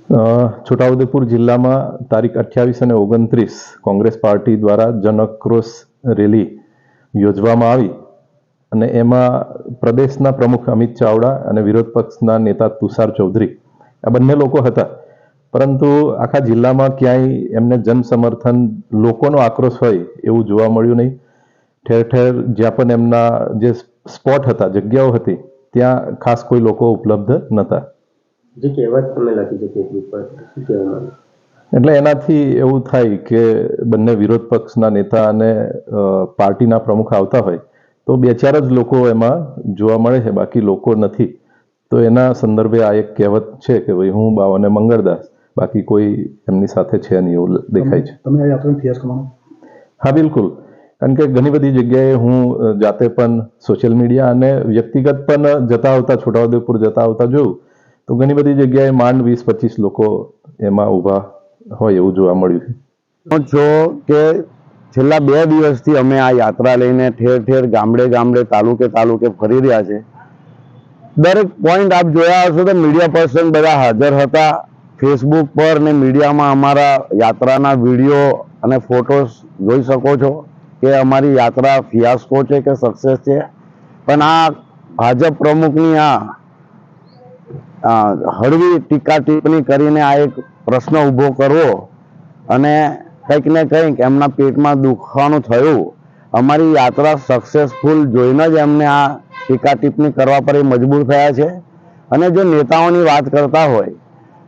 છોટાઉદેપુર જિલ્લામાં તારીખ 28 અને 29 કોંગ્રેસ પાર્ટી દ્વારા જનઆક્રોશ રેલી યોજવામાં આવી અને એમાં પ્રદેશના પ્રમુખ અમિત ચાવડા અને વિરોધ પક્ષના નેતા તુષાર ચૌધરી આ બંને લોકો હતા. પરંતુ આખા જિલ્લામાં ક્યાંય એમને જન સમર્થન, લોકોનો આક્રોશ હોય એવું જોવા મળ્યું નહીં. ઠેર ઠેર જ્યાં પણ એમના જે સ્પોટ હતા, જગ્યાઓ હતી, ત્યાં ખાસ કોઈ લોકો ઉપલબ્ધ નહોતા. જે કહેવત તમે લખી છે પેપર પર, શું કહેવામાં એટલે એનાથી એવું થાય કે બંને વિરોધ પક્ષના નેતા અને પાર્ટીના પ્રમુખ આવતા હોય તો બે ચાર જ લોકો એમાં જોવા મળે છે, બાકી લોકો નથી. તો એના સંદર્ભે આ એક કહેવત છે કે ભાઈ હું બાવા અને મંગળદાસ, બાકી કોઈ એમની સાથે છે નહીં એવું દેખાય છે. તમે આ યાત્રાનો ફેસ કરવાનો? હા, બિલકુલ. કારણ કે ઘણી બધી જગ્યાએ હું જાતે પણ સોશિયલ મીડિયા અને વ્યક્તિગત પણ જતા આવતા, છોટાઉદેપુર જતા આવતા જોયું તો ઘણી બધી જગ્યાએ માંડ 20-25 લોકો એમાં ઊભા હોય એવું જોવા મળ્યું છે. કે છેલ્લા 2 દિવસથી અમે આ યાત્રા લઈને ઠેર ઠેર ગામડે ગામડે તાલુકે ફરી રહ્યા છે. દરેક પોઈન્ટ આપ જોયા હશો તો મીડિયા પર્સન બધા હાજર હતા. ફેસબુક પર ને મીડિયામાં અમારા યાત્રાના વિડીયો અને ફોટોસ જોઈ શકો છો કે અમારી યાત્રા ફિયાસ્કો છે કે સક્સેસ છે. પણ આ ભાજપ પ્રમુખની આ હળવી ટીકા ટિપ્પણી કરીને આ એક પ્રશ્ન ઊભો કરવો અને કંઈક ને કંઈક એમના પેટમાં દુખવાનું થયું. અમારી યાત્રા સક્સેસફુલ જોઈને જ એમને આ ટીકા ટિપ્પણી કરવા પર એ મજબૂર થયા છે. અને જો નેતાઓની વાત કરતા હોય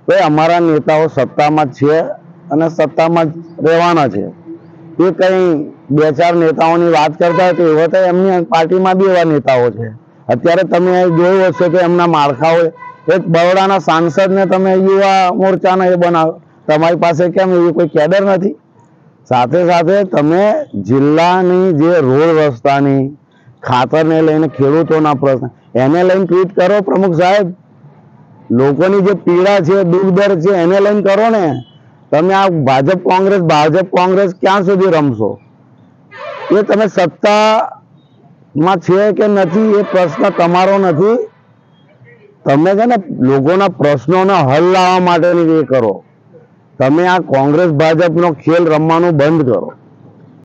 તો અમારા નેતાઓ સત્તામાં છે અને સત્તામાં જ રહેવાના છે. એ કંઈ 2-4 નેતાઓની વાત કરતા હોય તો એવા તો એમની પાર્ટીમાં બી એવા નેતાઓ છે. અત્યારે તમે જોયું હશે કે એમના માળખાઓ, એક બરોડાના સાંસદને તમે યુવા મોરચાના એ બનાવો, તમારી પાસે કેમ એવી કોઈ કેડર નથી? સાથે સાથે તમે જિલ્લાની જે રોડ રસ્તાની, ખાતરને લઈને ખેડૂતોના પ્રશ્ન એને લઈને ટ્વીટ કરો પ્રમુખ સાહેબ. લોકોની જે પીડા છે, દુઃખ દર્દ છે એને લઈને કરો ને. તમે આ ભાજપ કોંગ્રેસ ક્યાં સુધી રમશો? એ તમે સત્તામાં છે કે નથી એ પ્રશ્ન તમારો નથી. તમે છે ને લોકોના પ્રશ્નોને હલ લાવવા માટેની એ કરો. તમે આ કોંગ્રેસ ભાજપનો ખેલ રમવાનું બંધ કરો.